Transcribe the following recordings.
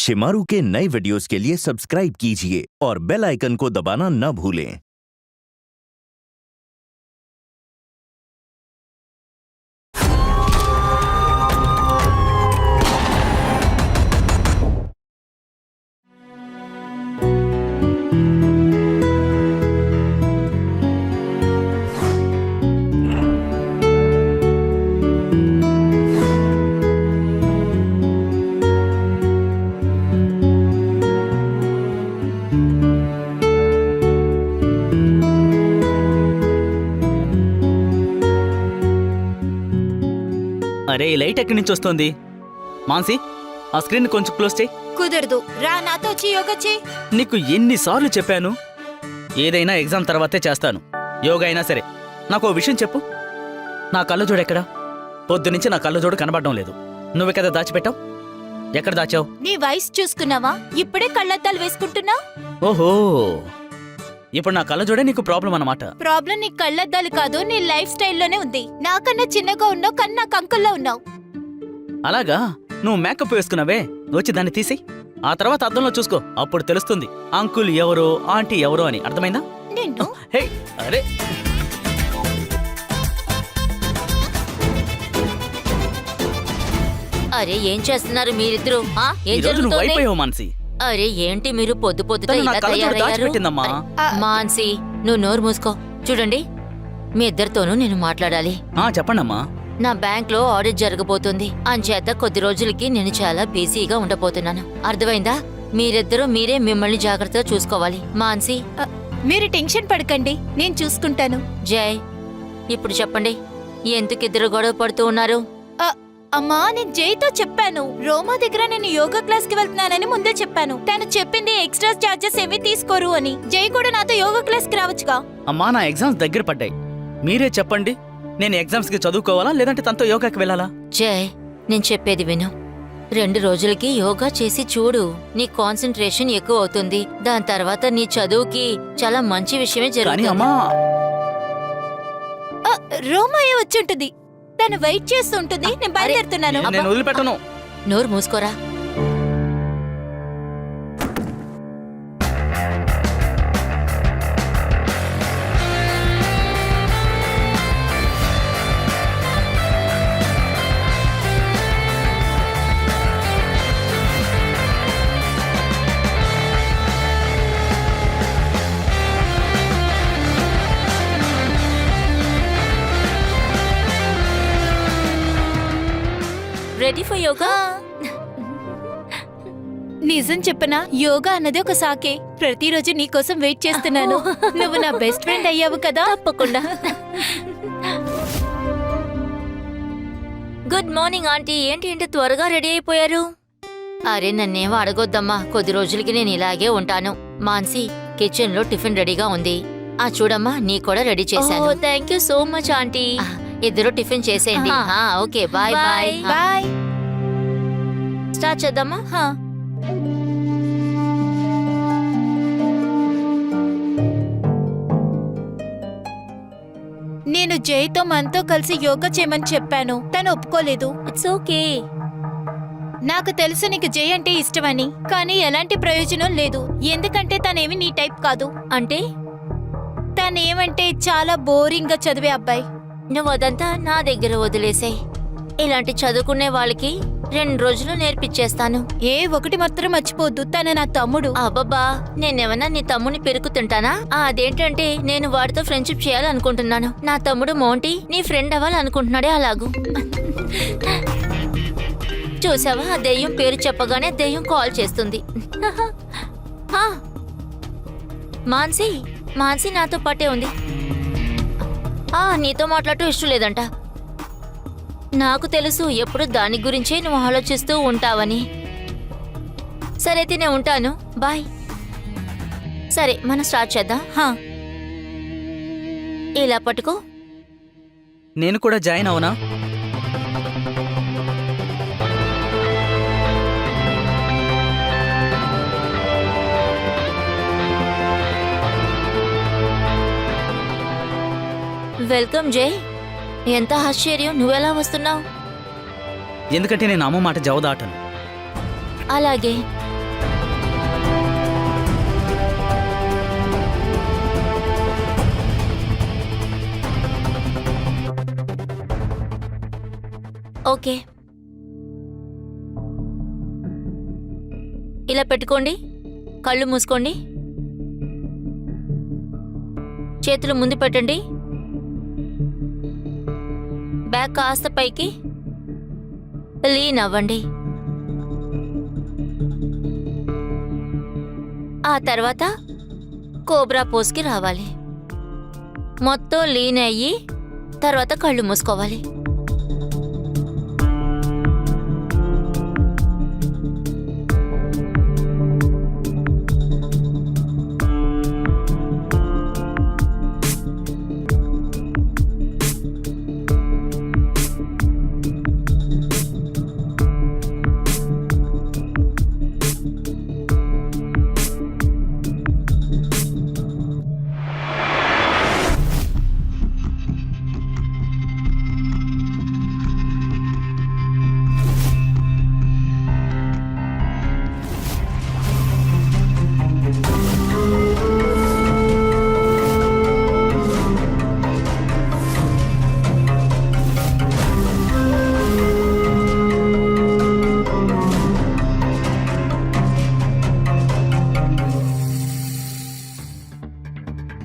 शिमारू के नए वीडियोस के लिए सब्सक्राइब कीजिए और बेल आइकन को दबाना न भूलें। అరే ఈ లైట్ ఎక్కడి నుంచి వస్తుంది? మాన్సి, ఆ స్క్రీన్ కొంచెం క్లోజ్ చేయి. కుదరదు, రా నాతో వచ్చి యోగా చేయి. నీకు ఎన్నిసార్లు చెప్పాను, ఏదైనా ఎగ్జామ్ తర్వాతే చేస్తాను. యోగా అయినా సరే. నాకు ఓ విషయం చెప్పు, నా కళ్ళజోడు ఎక్కడా? పొద్దునుంచి నా కళ్ళజోడు కనబడడం లేదు. నువ్వే కదా దాచిపెట్టావు, ఎక్కడ దాచావు? నీ వయసు చూసుకున్నావా? ఇప్పుడే కళ్ళద్దాలు వేసుకుంటున్నా. ఓహో, ఇప్పుడు నా కళ్ళజోడే నీకు ప్రాబ్లం అన్నమాట. ప్రాబ్లం నీ కళ్ళద్దాలు కాదు, నీ లైఫ్ స్టైల్లోనే ఉంది. నాకన్నా చిన్నగా ఉన్నావు, కానీ నాకు అంకుల్లో ఉన్నావు. అలాగా? నువ్వు మేకప్ వేసుకున్నావే, వచ్చి దాన్ని తీసి ఆ తర్వాత అద్దంలో చూసుకో, అప్పుడు తెలుస్తుంది అంకుల్ ఎవరో ఆంటీ ఎవరో అని. అర్థమైందా? నిన్ను హే, అరే అరే ఏం చేస్తున్నారు మీరిద్దరు? ఏం ఈరోజు నువ్వు జరుగుతోంది? అయిపోయావు మాన్సి. అరే ఏంటి మీరు పొద్దు పొద్దుట తను నా ఇలా కళ్ళజోడు తయారయ్యారు? దాచిపెట్టిందమ్మా. మాన్సి, నువ్వు నోరు మూసుకో. చూడండి, మీ ఇద్దరితోనూ నేను మాట్లాడాలి. చెప్పండమ్మా. నా బ్యాంక్ లో ఆడిట్ జరగబోతుంది, అంచేత కొద్ది రోజులకి నేను చాలా బిజీగా ఉండబోతున్నాను. అర్థమైందా? మీరిద్దరూ మీరే మిమ్మల్ని జాగ్రత్తగా చూసుకోవాలి. మాన్సి, మీరు టెన్షన్ పడకండి, నేను చూసుకుంటాను. జై, ఇప్పుడు చెప్పండి, ఎందుకిద్దరు గొడవ పడుతూ ఉన్నారు? అమ్మా, నేను జైతో చెప్పాను. రోమా దగ్గర నేను యోగా క్లాస్ కి వెళ్తున్నానని ముందే చెప్పాను. తను చెప్పింది ఎక్స్ట్రా చార్జెస్ ఏమీ తీసుకోరు అని. జై కూడా నాతో యోగా క్లాస్ కి రావచ్చుగా. అమ్మా, నా ఎగ్జామ్స్ దగ్గర పడ్డాయి. మీరే చెప్పండి, నేను ఎగ్జామ్స్ కి చదువుకోవాలా లేదంటే తనతో యోగాకి వెళ్ళాలా? జై, నేను చెప్పేది విను. 2 రోజులకి యోగా చేసి చూడు. నీ కాన్సంట్రేషన్ ఎక్కువ అవుతుంది. దాని తర్వాత నీ చదువుకి చాలా మంచి విషయమే కానీ జరుగుతుంది. అమ్మా, రోమాయే వచ్చుంటుంది, తను వెయిట్ చేస్తుంటుంది. నేను బయలుదేరుతున్నాను. నేను వదిలిపెట్టను. నోరు మూసుకోరా. Ready for yoga? నిజం చెప్పనా, యోగా అన్నది ఒక సాకే. ప్రతిరోజు నీకోసం వెయిట్ చేస్తున్నాను. నువ్వు నా బెస్ట్ ఫ్రెండ్ అయ్యావు కదా. తప్పకుండా. Good morning aunty. ఏంటి ఇంత త్వరగా రెడీ అయిపోయారు? అరే నన్నేమో అడగొద్దమ్మా, కొద్ది రోజులకి నేను ఇలాగే ఉంటాను. మాన్సి, కిచెన్ లో టిఫిన్ రెడీగా ఉంది. చూడమ్మా, నీ కూడా రెడీ చేశాను. Thank you so much aunty. ఇద్దరు టిఫిన్ చేసేయండి. Okay, bye bye. Bye. Start చేద్దామా? నేను జైతో మనతో కలిసి యోగా చేయమని చెప్పాను, తను ఒప్పుకోలేదు. It's okay. నాకు తెలుసు నీకు జై అంటే ఇష్టమని, కానీ ఎలాంటి ప్రయోజనం లేదు. ఎందుకంటే తనేమి నీ టైప్ కాదు. అంటే తనేమంటే చాలా బోరింగ్ గా చదివే అబ్బాయి. నువ్వు అదంతా నా దగ్గర వదిలేసాయి. ఇలాంటి చదువుకునే వాళ్ళకి 2 రోజులు నేర్పించేస్తాను. ఒకటి మాత్రం మర్చిపోద్దు, తన నా తమ్ముడు. అబ్బబ్బా, నేనేమన్నా నీ తమ్ముని పెరుకుతుంటానా? అదేంటంటే నేను వాడితో ఫ్రెండ్షిప్ చేయాలనుకుంటున్నాను. నా తమ్ముడు మోంటీ నీ ఫ్రెండ్ అవ్వాలనుకుంటున్నాడే అలాగూ. చూసావా, ఆ దెయ్యం పేరు చెప్పగానే దెయ్యం కాల్ చేస్తుంది. మాన్సి, మాన్సి నాతో పాటే ఉంది. నీతో మాట్లాడటం ఇష్టం లేదంట. నాకు తెలుసు, ఎప్పుడు దాని గురించే నువ్వు ఆలోచిస్తూ ఉంటావని. సరే అయితే నేను ఉంటాను, బాయ్. సరే, మనం స్టార్ట్ చేద్దాం. ఇలా పట్టుకో. నేను కూడా జాయిన్ అవునా? వెల్కమ్ జై. ఎంత ఆశ్చర్యం, నువ్వెలా వస్తున్నావు? ఎందుకంటే నేను అమ్మ మాట జవదాటను. అలాగే ఓకే, ఇలా పెట్టుకోండి. కళ్ళు మూసుకోండి. చేతులు ముందు పెట్టండి. బ్యాక్ కాస్త పైకి లీన్ అవ్వండి. ఆ తర్వాత కోబ్రా పోస్కి రావాలి. మొత్తం లీన్ అయ్యి తర్వాత కళ్ళు మూసుకోవాలి.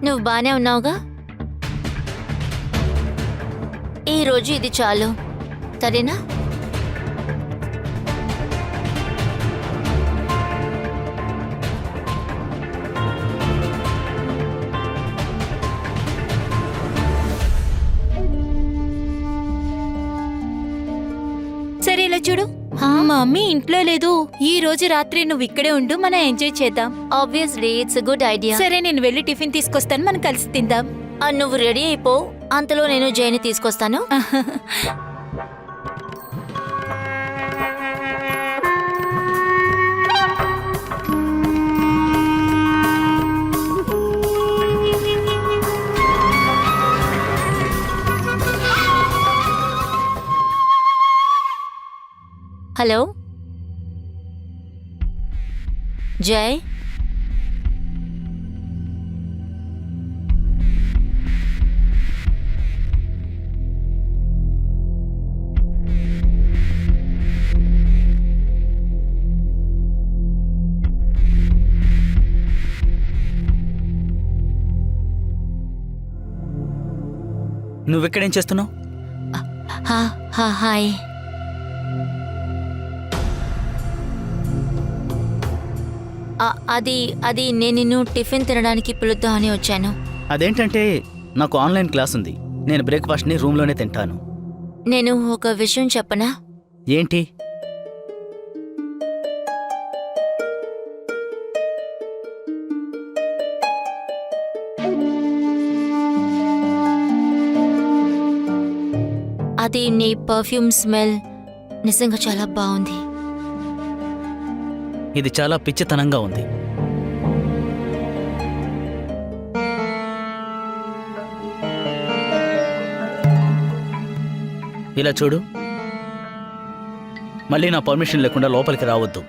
నువ్వు బానే ఉన్నావుగా? ఈరోజు ఇది చాలు, సరేనా? సరే ఇలా చూడు, మా మమ్మీ ఇంట్లో లేదు. ఈ రోజు రాత్రి నువ్వు ఇక్కడే ఉండు, మనం ఎంజాయ్ చేద్దాం. Obviously it's good idea. సరే నేను వెళ్ళి టిఫిన్ తీసుకొస్తాను, మనం కలిసి తిందాం. నువ్వు రెడీ అయిపో, అంతలో నేను జైని తీసుకొస్తాను. హలో జై, నువ్వెక్కడేం చేస్తున్నావు? హాయ్. అది నేను నిన్ను టిఫిన్ తినడానికి పిలుద్దామని వచ్చాను. అదేంటంటే నాకు ఆన్లైన్ క్లాస్ ఉంది. నేను బ్రేక్ఫాస్ట్ని రూమ్లోనే తింటాను. నేను ఒక విషయం చెప్పనా? ఏంటి? అది నీ పర్ఫ్యూమ్ స్మెల్ నిజంగా చాలా బాగుంది. ఇది చాలా పిచ్చితనంగా ఉంది. ఇలా చూడు, మళ్ళీ నా పర్మిషన్ లేకుండా లోపలికి రావద్దు.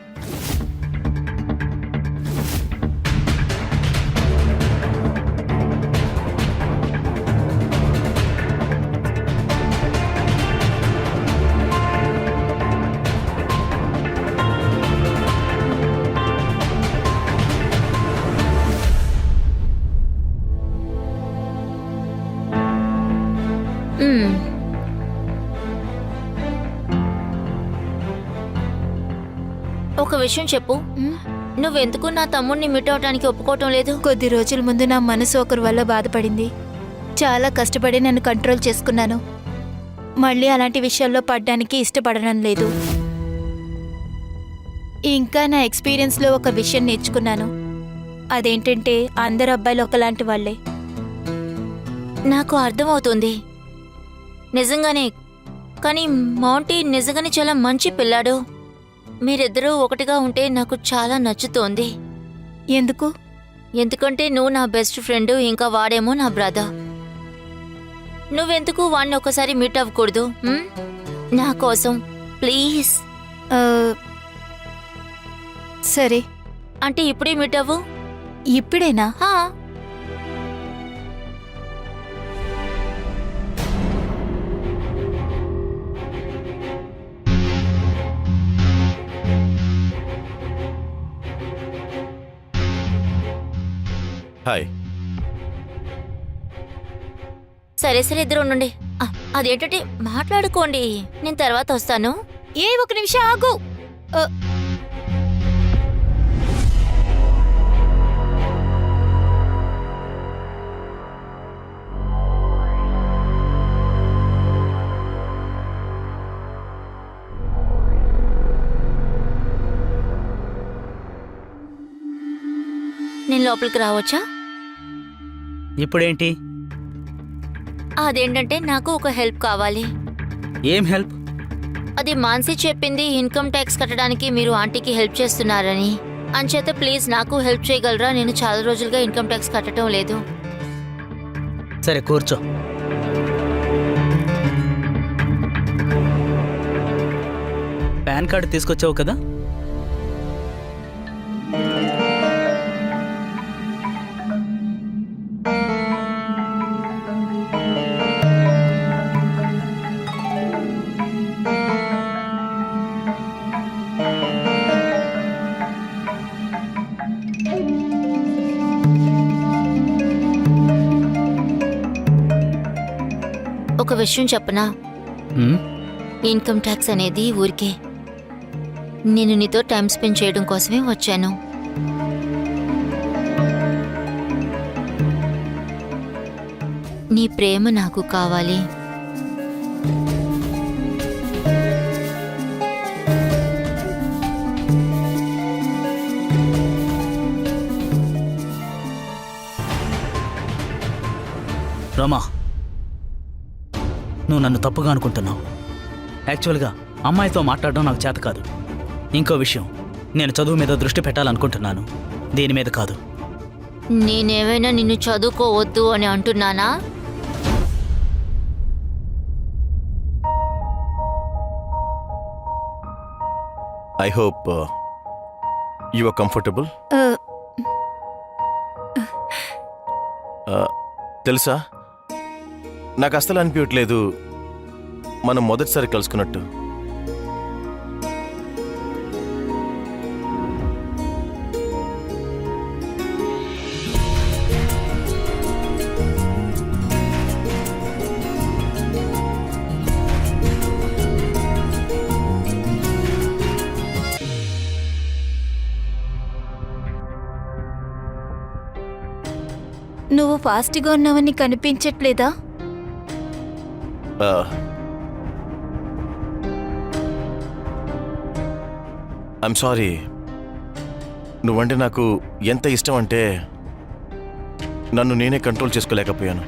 ఒక విషయం చెప్పు, నువ్వెందుకు నా తమ్ముడిని మీట్ అవడానికి ఒప్పుకోవటం లేదు? కొద్ది రోజుల ముందు నా మనసు ఒకరి వల్ల బాధపడింది. చాలా కష్టపడి నన్ను కంట్రోల్ చేసుకున్నాను. మళ్ళీ అలాంటి విషయాల్లో పడ్డానికి ఇష్టపడడం లేదు. ఇంకా నా ఎక్స్పీరియన్స్లో ఒక విషయం నేర్చుకున్నాను. అదేంటంటే అందరు అబ్బాయిలు ఒకలాంటి వాళ్ళే. నాకు అర్థమవుతుంది నిజంగానే, కానీ మౌంటీ నిజంగానే చాలా మంచి పిల్లాడు. మీరిద్దరూ ఒకటిగా ఉంటే నాకు చాలా నచ్చుతోంది. ఎందుకు? ఎందుకంటే నువ్వు నా బెస్ట్ ఫ్రెండ్, ఇంకా వాడేమో నా బ్రదర్. నువ్వెందుకు వాడిని ఒకసారి మీట్ అవ్వకూడదు? నా కోసం ప్లీజ్. సరే, అంటే ఇప్పుడే మీట్ అవ్వు. ఇప్పుడేనా? హాయ్. సరే సరే ఇద్దరు ఉండండి. అదేంటంటే మాట్లాడుకోండి, నేను తర్వాత వస్తాను. ఒక నిమిషం ఆగు. నేను లోపలికి రావచ్చా? ఇప్పుడేంటి? అదేంటంటే నాకు ఒక హెల్ప్ కావాలి. ఏం హెల్ప్? అది మాన్సీ చెప్పింది ఇన్కమ్ ట్యాక్స్ కట్టడానికి మీరు ఆంటీకి హెల్ప్ చేస్తున్నారని. అంచేత ప్లీజ్ నాకు హెల్ప్ చేయగలరా? నేను చాలా రోజులుగా ఇన్కమ్ ట్యాక్స్ కట్టడం లేదు. సరే కూర్చో. పాన్ కార్డు తీసుకొచ్చావు కదా? ఒక విషయం చెప్పనా? హ్మ్? ఇన్కమ్ ట్యాక్స్ అనేది ఊరికే నేను నీతో టైం స్పెండ్ చేయడం కోసమే వచ్చాను. నీ ప్రేమ నాకు కావాలి. రమా, నువ్వు నన్ను తప్పుగా అనుకుంటున్నావు. యాక్చువల్గా అమ్మాయితో మాట్లాడడం నాకు చేత కాదు. ఇంకో విషయం, నేను చదువు మీద దృష్టి పెట్టాలనుకుంటున్నాను, దీని మీద కాదు. నేనేమైనా నిన్ను చదువుకోవద్దు అని అంటున్నానా? I hope you are comfortable. తెలుసా, నాకు అస్సలు అనిపించట్లేదు మనం మొదటిసారి కలుసుకున్నట్టు. నువ్వు ఫాస్ట్గా ఉన్నావని కనిపించట్లేదా? I'm sorry. నువ్వంటే నాకు ఎంత ఇష్టం అంటే నన్ను నేనే కంట్రోల్ చేసుకోలేకపోయాను.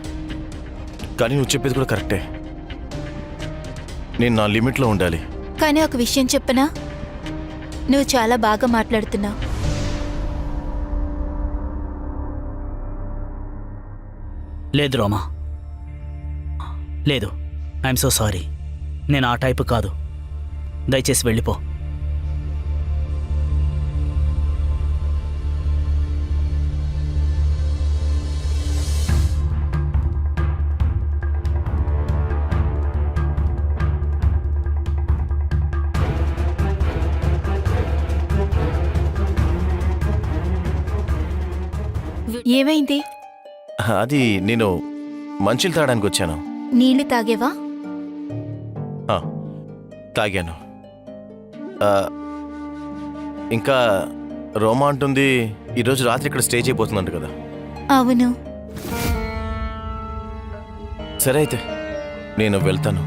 కానీ నువ్వు చెప్పేది కూడా కరెక్టే. నేను నా లిమిట్లో ఉండాలి. కానీ ఒక విషయం చెప్పనా, నువ్వు చాలా బాగా మాట్లాడుతున్నావు. లేదు రోమా, లేదు. I'm so sorry. నేను ఆ టైపు కాదు. దయచేసి వెళ్ళిపో. ఏమైంది? అది నేను మంచిలు తాగడానికి వచ్చాను. నీళ్లు తాగేవా? తాగాను. ఇంకా రోమా అంటుంది ఈరోజు రాత్రి ఇక్కడ స్టే చేయబోతుందంట కదా? అవును. సరే అయితే నేను వెళ్తాను.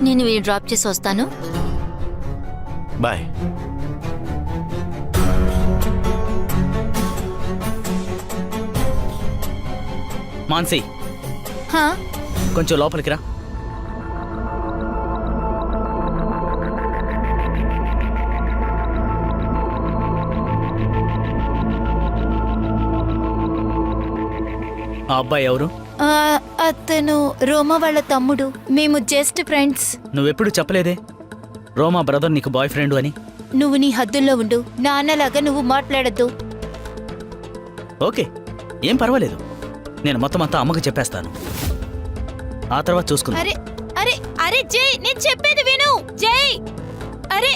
నేను వీడిని డ్రాప్ చేసి వస్తాను. బాయ్. మాన్సీ, హా? కొంచెం లోపలికి రా. ఆ అబ్బాయి ఎవరు? అతను రోమా వాళ్ళ తమ్ముడు. మేము జస్ట్ ఫ్రెండ్స్. నువ్వెప్పుడు చెప్పలేదే రోమా బ్రదర్ నీకు బాయ్ ఫ్రెండ్ అని. నువ్వు నీ హద్దుల్లో ఉండు. నాన్నలాగా నువ్వు మాట్లాడద్దు. ఓకే, ఏం పర్వాలేదు. నేను మొత్తం అంతా అమ్మకి చెప్పేస్తాను. ఆ తర్వాత చూసుకుందాం. అరే అరే అరే జై, నేను చెప్పేది విను. జై, అరే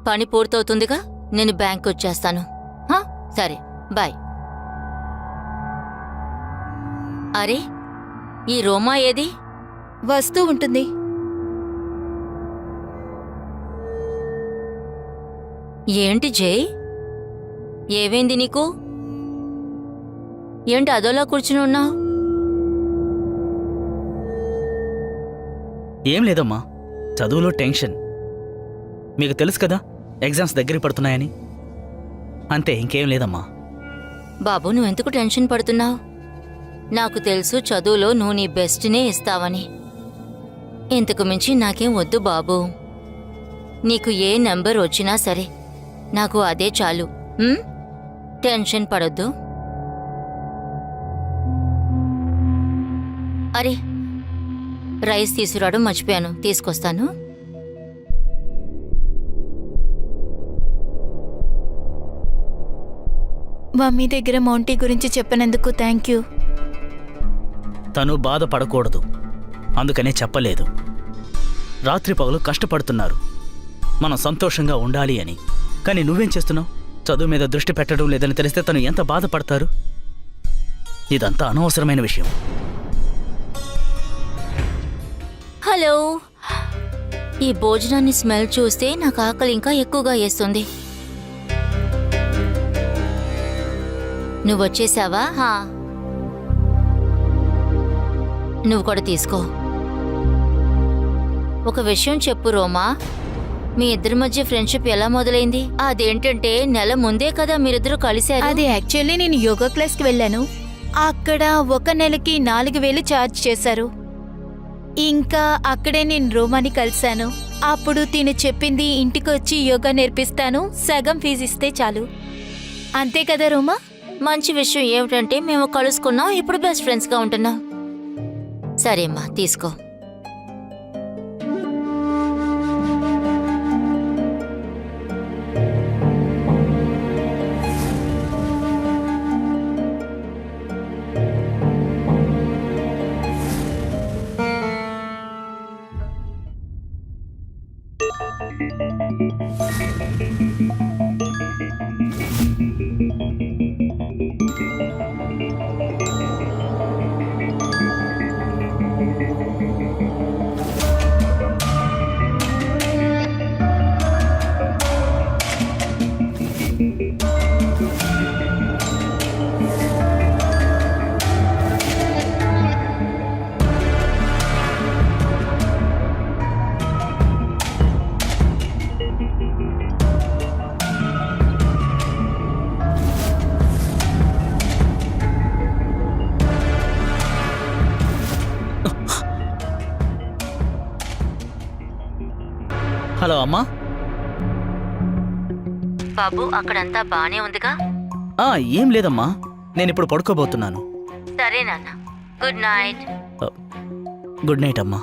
పని పూర్తవుతుందిగా, నేను బ్యాంక్ వచ్చేస్తాను. హా, సరే, బాయ్. అరే, ఈ రోమా ఏది? వస్తూ ఉంటుంది. ఏంటి జై, ఏవైంది నీకు? ఏంటి అదోలా కూర్చుని ఉన్నావు? ఏం లేదమ్మా, చదువులో టెన్షన్. మీకు తెలుసు కదా, ఎగ్జామ్స్ దగ్గరికి పడుతున్నాయని. అంతే, ఇంకేం లేదమ్మా. బాబు, నువ్వెందుకు టెన్షన్ పడుతున్నావు? నాకు తెలుసు చదువులో నువ్వు నీ బెస్ట్నే ఇస్తావని. ఇంతకు మించి నాకేం వద్దు బాబు. నీకు ఏ నెంబర్ వచ్చినా సరే నాకు అదే చాలు. టెన్షన్ పడొద్దు. అరే, రైస్ తీసుకురావడం మర్చిపోయాను, తీసుకొస్తాను. మమ్మీ దగ్గర మౌంటీ గురించి చెప్పినందుకు థ్యాంక్ యూ. తను బాధపడకూడదు, అందుకనే చెప్పలేదు. రాత్రి పగలు కష్టపడుతున్నారు మనం సంతోషంగా ఉండాలి అని. కానీ నువ్వేం చేస్తున్నావు? చదువు మీద దృష్టి పెట్టడం లేదని తెలిస్తే తను ఎంత బాధపడతారు. ఇదంతా అనవసరమైన విషయం. హలో, ఈ భోజనాన్ని స్మెల్ చూస్తే నాకు ఆకలి ఇంకా ఎక్కువగా వేస్తుంది. నువ్వొచ్చేసావా? నువ్వు కూడా తీసుకో. ఒక విషయం చెప్పు రోమా, మీ ఇద్దరి మధ్య ఫ్రెండ్షిప్ ఎలా మొదలైంది? అదేంటంటే నెల ముందే కదా మీరిద్దరూ కలిశారు. అది యాక్చువల్లీ నేను యోగా క్లాస్కి వెళ్ళాను. అక్కడ ఒక నెలకి 4,000 ఛార్జ్ చేశారు. ఇంకా అక్కడే నేను రోమాని కలిశాను. అప్పుడు తిను చెప్పింది, ఇంటికి వచ్చి యోగా నేర్పిస్తాను, సగం ఫీజు ఇస్తే చాలు. అంతే కదా రోమా? మంచి విషయం ఏమిటంటే మేము కలుసుకున్నాం, ఇప్పుడు బెస్ట్ ఫ్రెండ్స్గా ఉంటున్నాం. సరేమ్మా, తీసుకో. హలో అమ్మా. బాబు, అక్కడంతా బానే ఉందిగా? ఏం లేదమ్మా, నేనిప్పుడు పడుకోబోతున్నాను. సరే నాన్న, గుడ్ నైట్. గుడ్ నైట్ అమ్మా.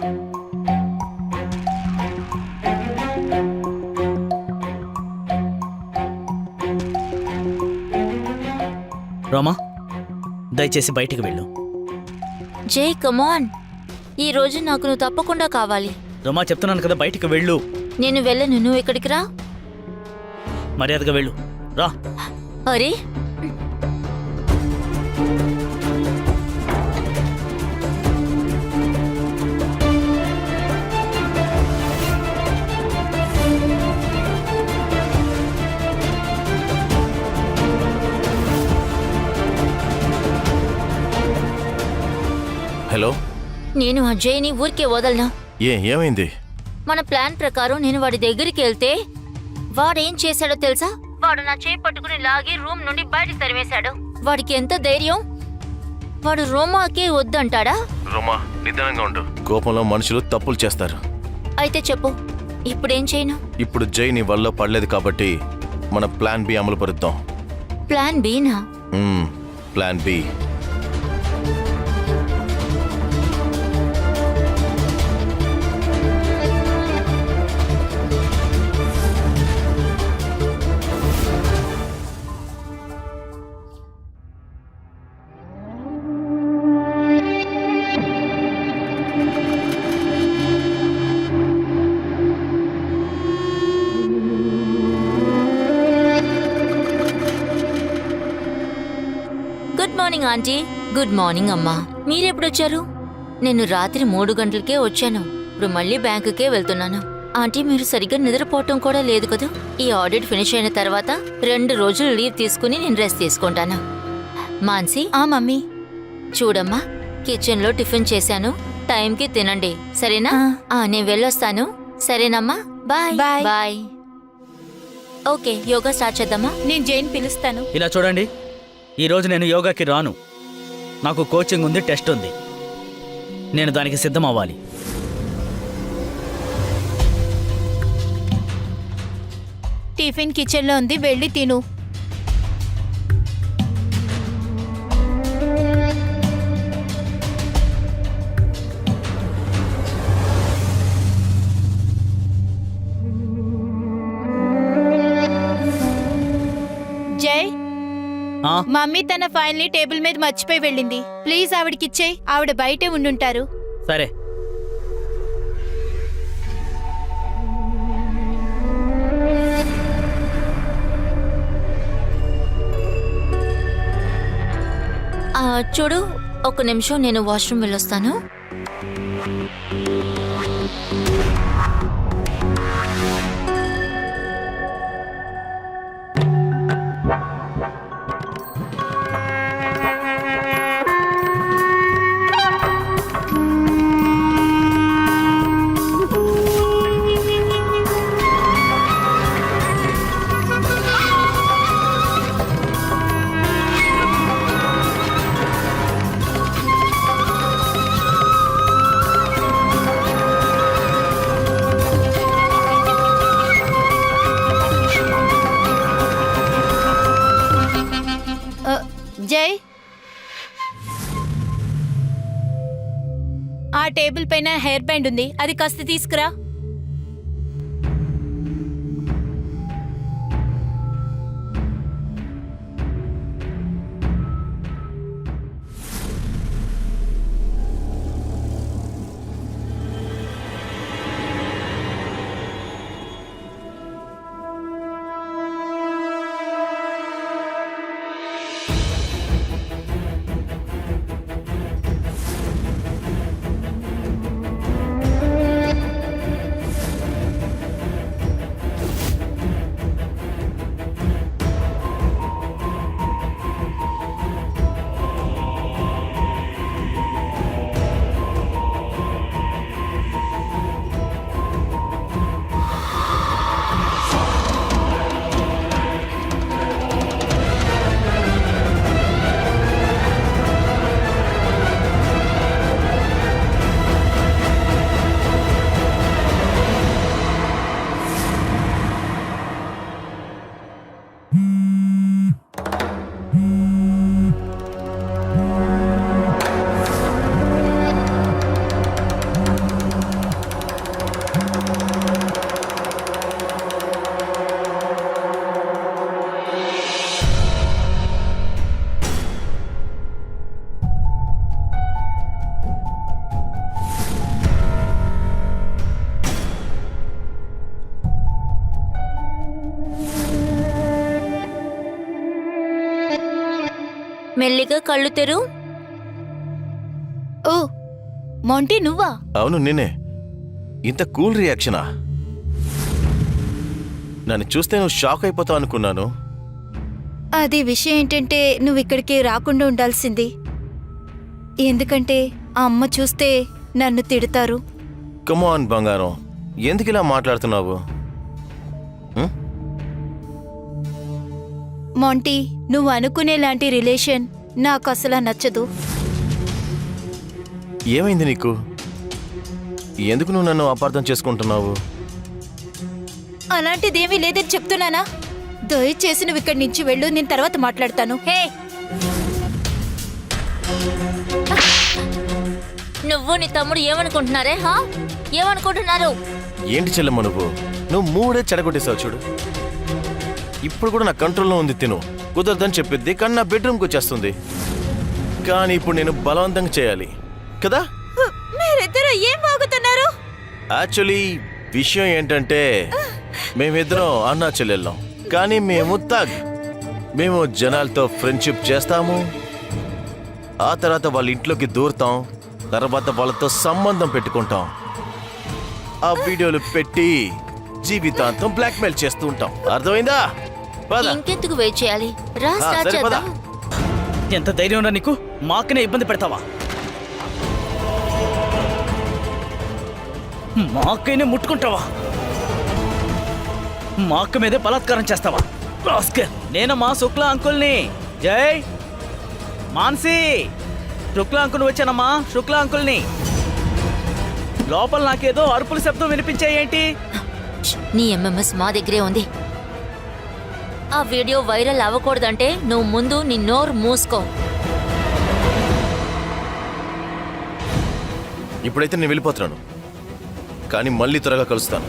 రోమా, దయచేసి బయటికి వెళ్ళు. జై, కమాన్, ఈ రోజు నాకు నువ్వు తప్పకుండా కావాలి. రోమా, చెప్తున్నాను కదా, బయటికి వెళ్ళు. నేను వెళ్ళను, నువ్వు ఇక్కడికి రా. మర్యాదగా వెళ్ళు, రా. అరే, హలో. నేను అజయ్ని ఊరికే వదలనా? ఏమైంది? మన ప్లాన్ ప్రకారం నేను వాడి దగ్గరికి వెళ్తే వాడేం చేశాడో తెలుసా? వాడు నా చేయి పట్టుకుని లాగి రూమ్ నుండి బయటికి తరిమేశాడు. వాడికి ఎంత ధైర్యం! వాడు రోమాకే వద్దంటాడా? రోమా, నిదానంగా ఉండు. కోపంలో మనుషులు తప్పులు చేస్తారు. అయితే చెప్పు, ఇప్పుడేం చేయను? ఇప్పుడు జై నీ వల్ల పడలేదు కాబట్టి మన ప్లాన్ బి అమలు పరుద్దాం. ప్లాన్ బీనా? Plan B. Morning aunty. Good morning అమ్మా. మీరెప్పుడొచ్చారు? నేను రాత్రి 3 గంటలకే వచ్చాను. ఇప్పుడు మళ్ళీ బ్యాంకుకే వెళ్తున్నాను. ఆంటీ, మీరు సరిగ్గా నిద్రపోవటం కూడా లేదు కదా. ఈ ఆడిట్ ఫినిష్ అయిన తర్వాత 2 రోజులు లీవ్ తీసుకుని నేను రెస్ట్ తీసుకుంటాను. మాన్సి, ఆ మమ్మీ. చూడమ్మా, కిచెన్లో టిఫిన్ చేశాను. టైంకి తినండి, సరేనా? నేను వెళ్ళొస్తాను. సరేనమ్మా, bye bye. Bye. Okay, yoga start చేద్దామా? నేను జైన్ పిలుస్తాను. ఇలా చూడండి, ఈరోజు నేను యోగాకి రాను. నాకు కోచింగ్ ఉంది, టెస్ట్ ఉంది. నేను దానికి సిద్ధం అవ్వాలి. టిఫిన్ కిచెన్లో ఉంది, వెళ్ళి తిను. జై, ఆ, మమ్మీ తన ఫైల్ ని టేబుల్ మీద మర్చిపోయి వెళ్ళింది. ప్లీజ్ ఆవిడకిచ్చేయ్, ఆవిడ బయటే ఉండుంటారు. సరే. చూడు, 1 నిమిషం, నేను వాష్రూమ్ వెళ్ళొస్తాను. జై, ఆ టేబుల్ పైన హెయిర్ బ్యాండ్ ఉంది, అది కాస్త తీసుకురా. మెల్లిగా కళ్ళు తెరు. ఓ మొంటీ, నువ్వా? అవును, నేనే. ఇంత కూల్ రియాక్షనా? నన్ను చూస్తే నువ్వు షాక్ అయిపోతావు అనుకున్నాను. అది విషయం ఏంటంటే, నువ్వు ఇక్కడికి రాకుండా ఉండాల్సింది. ఎందుకంటే ఆ అమ్మ చూస్తే నన్ను తిడతారు. కమాన్ బంగారం, ఎందుకు ఇలా మాట్లాడుతున్నావు? మొంటీ, నువ్వు అనుకునేలాంటి రిలేషన్ నాకు అసలు నచ్చదు. ఏమైంది నీకు? ఎందుకు నువ్వు నన్ను అపార్థం చేసుకుంటున్నావు? అలాంటిదేమీ లేదని చెప్తున్నానా? దయచేసి నువ్వు ఇక్కడి నుంచి వెళ్ళు, నేను తర్వాత మాట్లాడతాను. హే, నువ్వు నీ తమ్ముడు ఏమనుకుంటున్నారే? ఏమనుకుంటున్నారు? ఏంటి చెల్లెమ్మ నువ్వు మూడే చెడగొట్టేసావు చూడు. ఇప్పుడు కూడా నా కంట్రోల్లో ఉంది. తిను కుదరదని చెప్పిద్ది, కానీ నా బెడ్రూమ్కి వచ్చేస్తుంది. కానీ ఇప్పుడు నేను బలవంతంగా చేయాలి కదా? మీరిద్దరూ ఏం బాగుతున్నారు? యాక్చువల్లీ విషయం ఏంటంటే, మేమిద్దరం అన్నా చెల్లెళ్ళం, కానీ మేము జనాలతో ఫ్రెండ్షిప్ చేస్తాము, ఆ తర్వాత వాళ్ళ ఇంట్లోకి దూరుతాం, తర్వాత వాళ్ళతో సంబంధం పెట్టుకుంటాం, ఆ వీడియోలు పెట్టి జీవితాంతం బ్లాక్మెయిల్ చేస్తూ ఉంటాం. అర్థమైందా? పద. ఇంకెందుకు వెయిట్ చేయాలి? రా స్టార్ట్ సరే, పద. చేద్దాం. ఎంత ధైర్యం రా నీకు? మాకనే ఇబ్బంది పెడతావా? మాకైనే ముట్టుకుంటావా? మా అక్క మీదే బలాత్కారం చేస్తావా? రాస్కెల్. నేను మా శుక్లా అంకుల్ని. జై మాన్సీ, శుక్లా అంకుల్ వచ్చానమ్మా, శుక్లా అంకుల్ని. లోపల నాకేదో అరుపుల శబ్దం వినిపించాయేంటి? నీ ఎంఎంఎస్ మా దగ్గరే ఉంది. ఆ వీడియో వైరల్ అవ్వకూడదంటే నువ్వు ముందు నీ నోరు మూసుకో. ఇప్పుడైతే నేను వెళ్ళిపోతున్నాను, కానీ మళ్ళీ త్వరగా కలుస్తాను.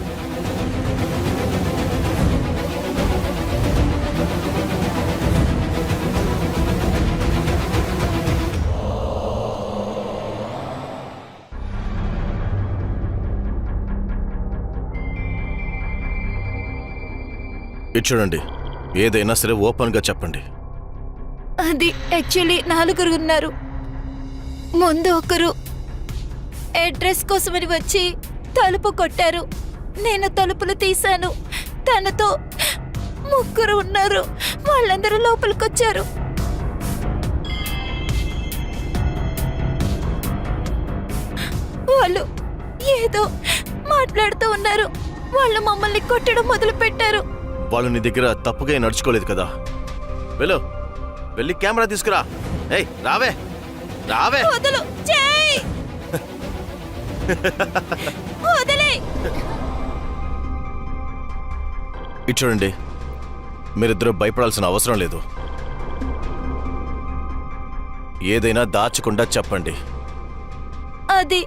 ఇది చూడండి, ఏదైనా సరే ఓపెన్గా చెప్పండి. అది యాక్చువల్లీ 4 ఉన్నారు. ముందు ఒకరు అడ్రస్ కోసమని వచ్చి తలుపు కొట్టారు. నేను తలుపులు తీశాను. తనతో 3 ఉన్నారు. వాళ్ళందరూ లోపలికొచ్చారు. వాళ్ళు ఏదో మాట్లాడుతూ ఉన్నారు. వాళ్ళు మమ్మల్ని కొట్టడం మొదలు పెట్టారు. వాళ్ళు నీ దగ్గర తప్పుగా నడుచుకోలేదు కదా? వెళ్ళి కెమెరా తీసుకురా. ఏయ్, రావే రావే. వదలు చేయి. వదిలే. ఇది చూడండి, మీరిద్దరూ భయపడాల్సిన అవసరం లేదు. ఏదైనా దాచకుండా చెప్పండి. అది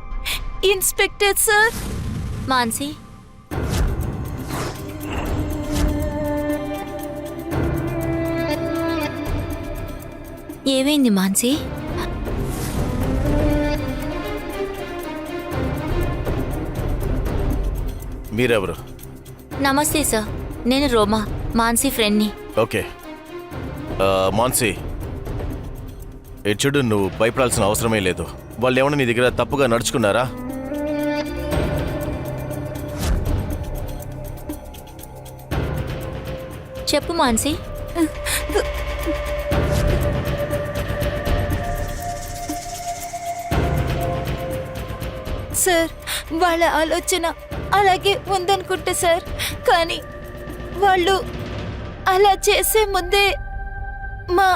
ఇన్స్పెక్టర్ సార్. మాన్సీ, ఏమైంది మాన్సీ? మీరెవరు? నమస్తే సార్, నేను రోమా, మాన్సీ ఫ్రెండ్ని. ఓకే. మాన్సీ, ఇది చూడు, నువ్వు భయపడాల్సిన అవసరమే లేదు. వాళ్ళు ఏమన్నా నీ దగ్గర తప్పుగా నడుచుకున్నారా? చెప్పు మాన్సీ. సార్, వాళ్ళ ఆలోచన అలాగే ఉందనుకుంటా సార్. కానీ వాళ్ళు అలా చేసే ముందే మా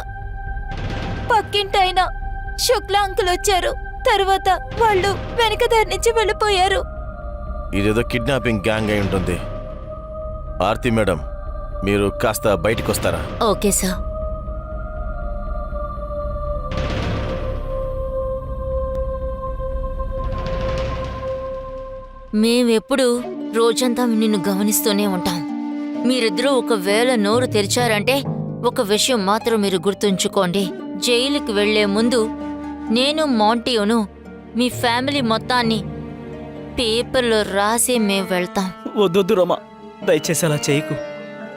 పక్కింటైన శుక్లా అంకుల్ వచ్చారు. తర్వాత వాళ్ళు వెనక దారి నుంచి వెళ్ళిపోయారు. ఇదేదో కిడ్నాపింగ్ గ్యాంగ్ అయి ఉంటుంది. ఆర్తి మేడం, మీరు కాస్త బయటికి వస్తారా? Okay sir. మేమెప్పుడు రోజంతా నిన్ను గమనిస్తూనే ఉంటాం. మీరిద్దరూ ఒకవేళ నోరు తెరిచారంటే ఒక విషయం మాత్రం మీరు గుర్తుంచుకోండి. జైలుకి వెళ్లే ముందు నేను మాంటియోను మీ ఫ్యామిలీ మొత్తాన్ని పేపర్లో రాసి మేము వెళ్తాం. వద్దొద్దు రమా, దయచేసి అలా చేయకు.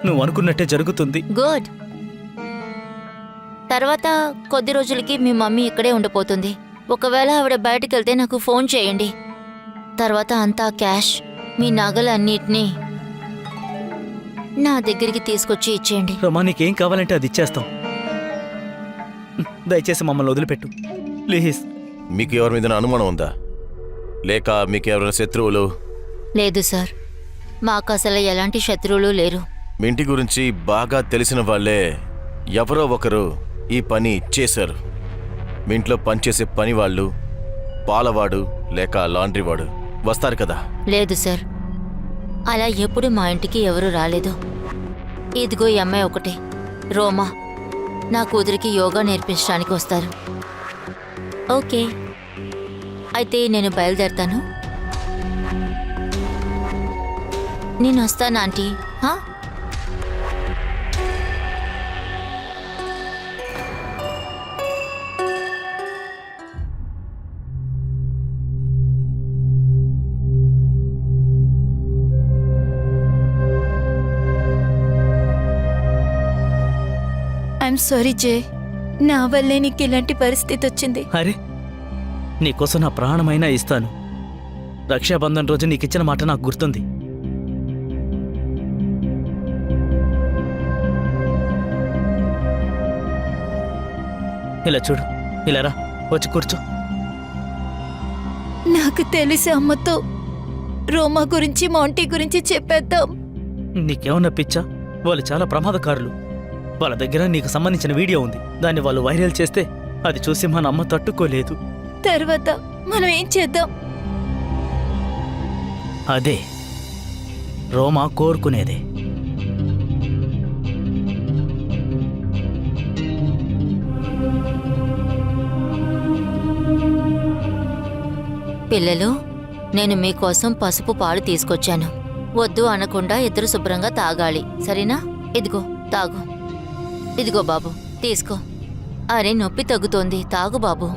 నువ్వు అనుకున్నట్టే జరుగుతుంది. గుడ్. తర్వాత కొద్ది రోజులకి మీ మమ్మీ ఇక్కడే ఉండిపోతుంది. ఒకవేళ ఆవిడ బయటకు వెళ్తే నాకు ఫోన్ చేయండి. తర్వాత అంతా క్యాష్, మీ నగలన్నిటినీ నా దగ్గరికి తీసుకొచ్చి ఇచ్చేయండి. రమా, నీకేం కావాలంటే అది ఇచ్చేస్తాం. దయచేసి మమ్మల్ని వదిలిపెట్టు ప్లీజ్. మీకు ఎవరి మీద అనుమానం ఉందా? లేక మీకు ఎవరైనా శత్రువులు? లేదు సార్, మాకు అసలు ఎలాంటి శత్రువులు లేరు. మీ ఇంటి గురించి బాగా తెలిసిన వాళ్ళే ఎవరో ఒకరు ఈ పని చేశారు. మీ ఇంట్లో పనిచేసే పనివాళ్ళు, పాలవాడు లేక లాండ్రీ వాడు వస్తారు కదా? లేదు సార్, అలా ఎప్పుడు మా ఇంటికి ఎవరు రాలేదు. ఇదిగో ఈ అమ్మాయి ఒకటే, రోమా, నా కూతురికి యోగా నేర్పించడానికి వస్తారు. ఓకే, అయితే నేను బయలుదేరతాను. నేను వస్తాను ఆంటీ. ఐఎమ్ సారీ జే. నా వల్లే నీకు ఇలాంటి పరిస్థితి వచ్చింది. అరే నీకోసం నా ప్రాణమైనా ఇస్తాను. రక్షాబంధన్ రోజు నీకిచ్చిన మాట నాకు గుర్తుంది. ఇలా చూడు, ఇలా రా, వచ్చి కూర్చో. నాకు తెలిసి అమ్మతో రోమా గురించి మాంటీ గురించి చెప్పేద్దాం. నీకేమన్నా పిచ్చా? వాళ్ళు చాలా ప్రమాదకారులు. వాళ్ళ దగ్గర నీకు సంబంధించిన వీడియో ఉంది. దాన్ని వాళ్ళు వైరల్ చేస్తే అది చూసి మన అమ్మ తట్టుకోలేదు. తర్వాత మనం ఏం చేద్దాం? అదే రోమా కోరుకునేదే. పిల్లలు, నేను మీకోసం పసుపు పాలు తీసుకొచ్చాను. వద్దు అనకుండా ఇద్దరు శుభ్రంగా తాగాలి, సరేనా? ఇదిగో తాగు. ఇదిగో బాబు, తీసుకో. అరే నొప్పి తగ్గుతోంది, తాగు బాబు,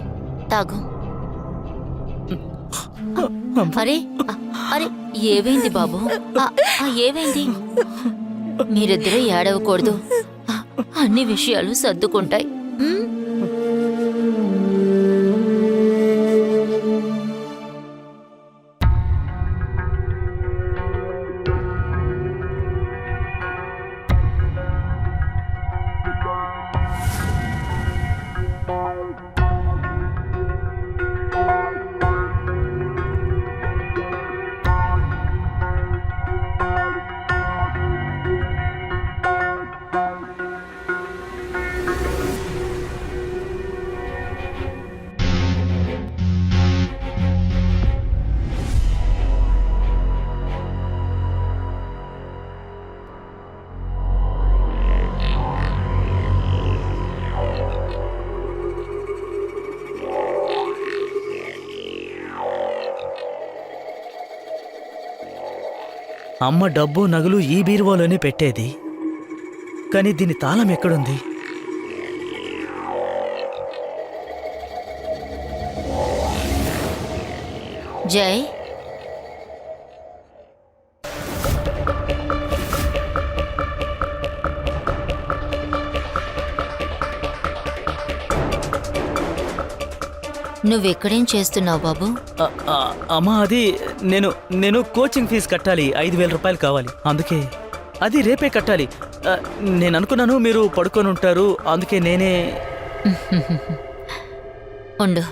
తాగు. అరే అరే ఏవైంది బాబు? ఏవైంది? మీరిద్దరూ ఏడవకూడదు. అన్ని విషయాలు సర్దుకుంటాయి. అమ్మ డబ్బు నగలు ఈ బీరువాలోనే పెట్టేది. కానీ దీని తాళం ఎక్కడుంది? జై, నువ్వెక్కడేం చేస్తున్నావు బాబు? అమ్మా అది నేను కోచింగ్ ఫీజు కట్టాలి. 5,000 రూపాయలు కావాలి. అందుకే అది రేపే కట్టాలి. నేను అనుకున్నాను మీరు పడుకొని ఉంటారు, అందుకే నేనే. ఉండు.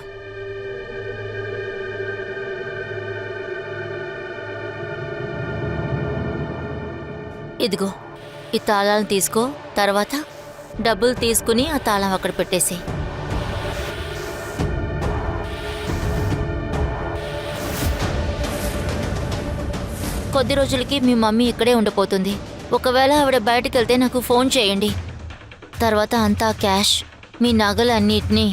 ఇదిగో ఈ తాళాలను తీసుకో. తర్వాత డబ్బులు తీసుకుని ఆ తాళం అక్కడ పెట్టేసి. కొద్ది రోజులకి మీ మమ్మీ ఇక్కడే ఉండిపోతుంది. ఒకవేళ ఆవిడ బయటకు వెళ్తే నాకు ఫోన్ చేయండి. తర్వాత అంతా క్యాష్, మీ నగలు అన్నిటినీ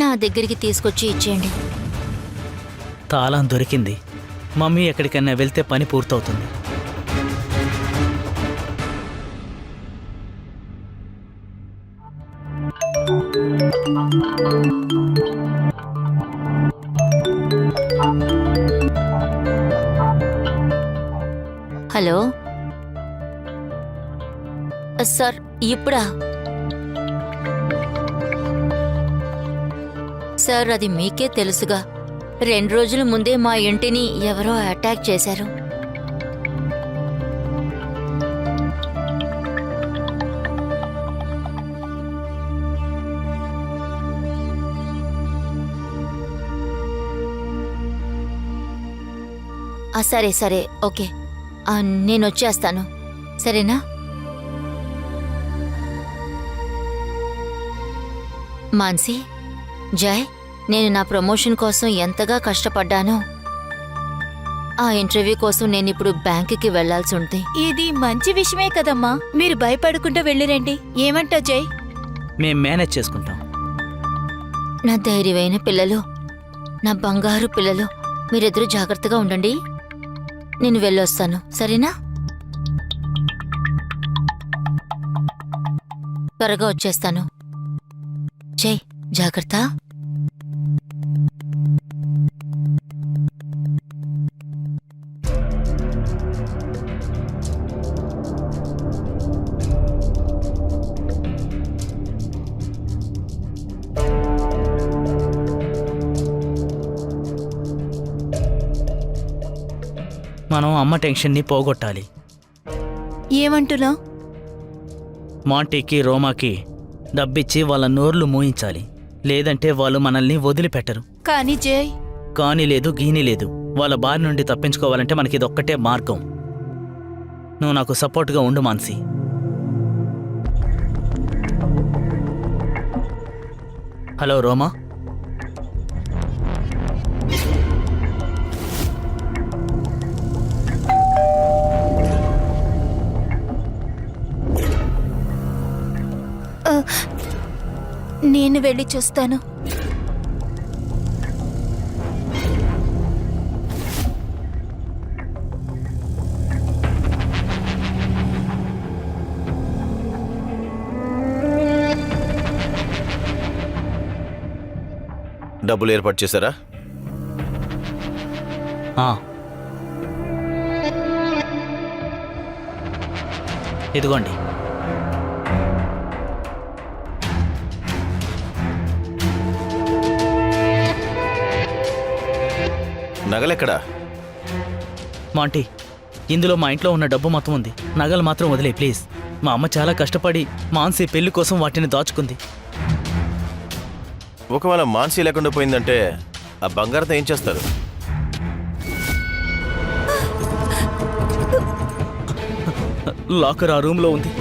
నా దగ్గరికి తీసుకొచ్చి ఇచ్చేయండి. తాళం దొరికింది. మమ్మీ ఎక్కడికైనా వెళ్తే పని పూర్తవుతుంది. హలో సార్, ఇప్పుడా? సార్ అది మీకే తెలుసుగా. 2 రోజుల ముందే మా ఇంటిని ఎవరో అటాక్ చేశారు. సరే సరే, ఓకే, నేను వచ్చేస్తాను, సరేనా? మాన్సీ, జయ్, నేను నా ప్రమోషన్ కోసం ఎంతగా కష్టపడ్డానో. ఆ ఇంటర్వ్యూ కోసం నేను ఇప్పుడు బ్యాంకుకి వెళ్లాల్సి ఉంది. ఇది మంచి విషయమే కదమ్మా. మీరు భయపడకుండా వెళ్ళిరండి. ఏమంటావు జై? మేం మేనేజ్ చేసుకుంటాం. నా ధైర్యమైన పిల్లలు, నా బంగారు పిల్లలు, మీరిద్దరూ జాగ్రత్తగా ఉండండి. నేను వెళ్ళొస్తాను, సరేనా? త్వరగా వచ్చేస్తాను. జై, జాగ్రత్త. మనం అమ్మ టెన్షన్ని పోగొట్టాలి. ఏమంటున్నా? మాంటీకి రోమాకి డబ్బిచ్చి వాళ్ళ నోర్లు మూయించాలి. లేదంటే వాళ్ళు మనల్ని వదిలిపెట్టరు. కానీ జై, కానీ లేదు గీని లేదు. వాళ్ళ బారి నుండి తప్పించుకోవాలంటే మనకి ఇదొక్కటే మార్గం. నువ్వు నాకు సపోర్ట్గా ఉండు మాన్సి. హలో రోమా. నేను వెళ్ళి చూస్తాను. డబ్బులు ఏర్పాటు చేశారా? ఇదిగోండి. నగలెక్కడా? మాంటీ, ఇందులో మా ఇంట్లో ఉన్న డబ్బు మొత్తం ఉంది. నగలు మాత్రం వదిలే ప్లీజ్. మా అమ్మ చాలా కష్టపడి మాన్సీ పెళ్లి కోసం వాటిని దాచుకుంది. ఒకవేళ మాన్సీ లేకుండా పోయిందంటే ఆ బంగారంతో ఏం చేస్తారు? లాకర్ ఆ రూమ్లో ఉంది.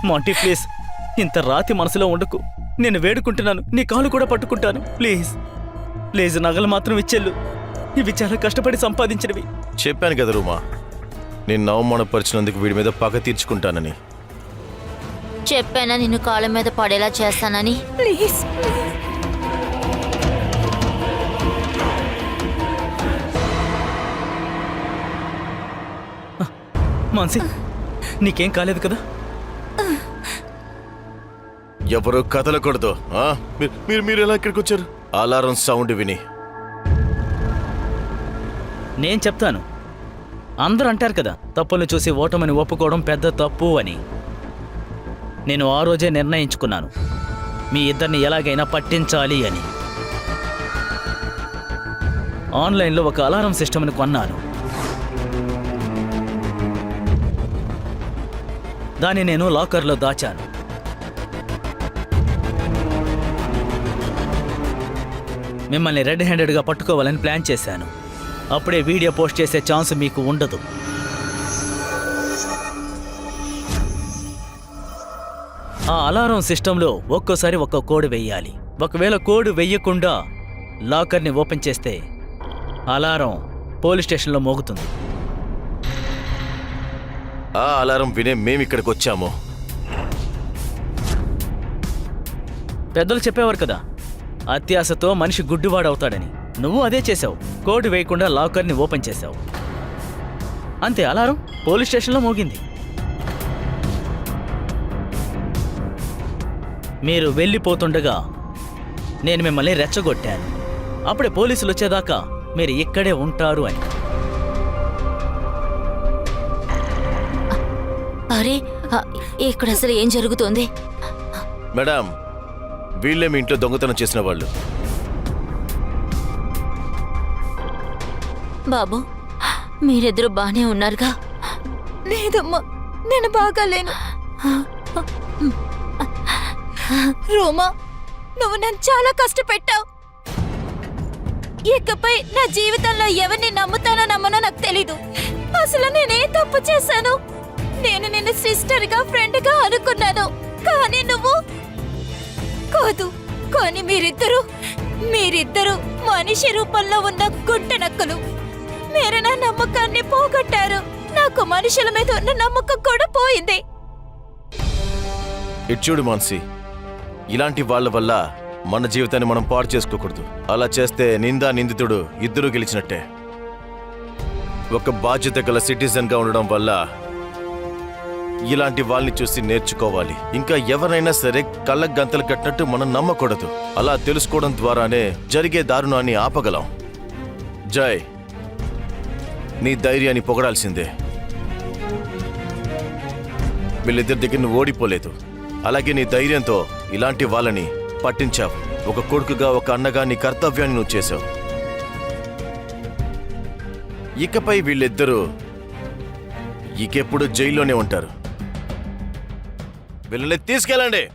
మాంటీ ప్లీజ్, ఇంత రాతి మనసులో ఉండకు. నేను వేడుకుంటున్నాను, నీ కాలు కూడా పట్టుకుంటాను. ప్లీజ్ ప్లీజ్, నగలు మాత్రం ఇచ్చెళ్ళు. ఇవి చాలా కష్టపడి సంపాదించినవి. చెప్పాను కదా రూమా, నేను అవమానపరిచినందుకు వీడి మీద పగ తీర్చుకుంటానని. చెప్పానా నిన్ను కాళ్ళ మీద పడేలా చేస్తానని? ప్లీజ్. మాన్సీ, నీకేం కాలేదు కదా? ఎవరు కదలకూడదు. మీరు ఎలా ఇక్కడికి వచ్చారు? అలారం సౌండ్ విని. నేను చెప్తాను. అందరూ అంటారు కదా, తప్పులు చూసి ఓటమని ఒప్పుకోవడం పెద్ద తప్పు అని. నేను ఆ రోజే నిర్ణయించుకున్నాను, మీ ఇద్దరిని ఎలాగైనా పట్టించాలి అని. ఆన్లైన్లో ఒక అలారం సిస్టమ్ని కొన్నాను. దాన్ని నేను లాకర్లో దాచాను. మిమ్మల్ని రెడ్ హ్యాండెడ్గా పట్టుకోవాలని ప్లాన్ చేశాను. అప్పుడే వీడియో పోస్ట్ చేసే ఛాన్స్ మీకు ఉండదు. ఆ అలారం సిస్టంలో ఒక్కోసారి ఒక్కో కోడ్ వెయ్యాలి. ఒకవేళ కోడ్ వెయ్యకుండా లాకర్ని ఓపెన్ చేస్తే అలారం పోలీస్ స్టేషన్లో మోగుతుంది. ఆ అలారం వినే మేమిక్కడికి వచ్చాము. పెద్దలు చెప్పేవారు కదా, అత్యాశతో మనిషి గుడ్డివాడవుతాడని. నువ్వు అదే చేశావు. కోడ్ వేయకుండా లాకర్ని ఓపెన్ చేశావు. అంతే, అలారం పోలీస్ స్టేషన్లో మోగింది. మీరు వెళ్ళిపోతుండగా నేను మిమ్మల్ని రెచ్చగొట్టాను. అప్పుడే పోలీసులు వచ్చేదాకా మీరు ఇక్కడే ఉంటారు అని. అరే, ఇక్కడ అసలు ఏం జరుగుతోంది? మేడం, వీళ్ళే మీ ఇంట్లో దొంగతనం చేసిన వాళ్ళు. బాబు, మీరిద్దరు బానే ఉన్నారుగా? లేదమ్మా, నేను బాగాలేను. రోమా, నువ్వు నన్ను చాలా కష్టపెట్టావు. ఇకపై నా జీవితంలో ఎవరిని నమ్ముతానో నమ్మనో నాకు తెలీదు. అసలు నేనే తప్పు చేశాను? నేను నిన్ను సిస్టర్గా, ఫ్రెండ్గా అనుకున్నాను. కానీ నువ్వు కాదు. కానీ మీరిద్దరు మనిషి రూపంలో ఉన్న గుంటె నక్కలు. మీరు నా నమ్మకాన్ని పోగొట్టారు. నాకు మనుషుల మీద ఉన్న నమ్మకం కూడా పోయింది. ఇటు చూడు మాన్సి, ఇలాంటి వాళ్ళ వల్ల మన జీవితాన్ని మనం పాడు చేసుకోకూడదు. అలా చేస్తే నిందితుడు ఇద్దరూ గెలిచినట్టే. ఒక బాధ్యత గల సిటిజన్ గా ఉండడం వల్ల ఇలాంటి వాళ్ళని చూసి నేర్చుకోవాలి. ఇంకా ఎవరైనా సరే కళ్ళకు గంతలు కట్టినట్టు మనం నమ్మకూడదు. అలా తెలుసుకోవడం ద్వారానే జరిగే దారుణాన్ని ఆపగలం. జై, నీ ధైర్యాన్ని పొగడాల్సిందే. వీళ్ళిద్దరి దగ్గర నువ్వు ఓడిపోలేదు. అలాగే నీ ధైర్యంతో ఇలాంటి వాళ్ళని పట్టించావు. ఒక కొడుకుగా, ఒక అన్నగా నీ కర్తవ్యాన్ని నువ్వు చేశావు. ఇకపై వీళ్ళిద్దరూ ఇకెప్పుడు జైల్లోనే ఉంటారు. వీళ్ళని తీసుకెళ్ళండి.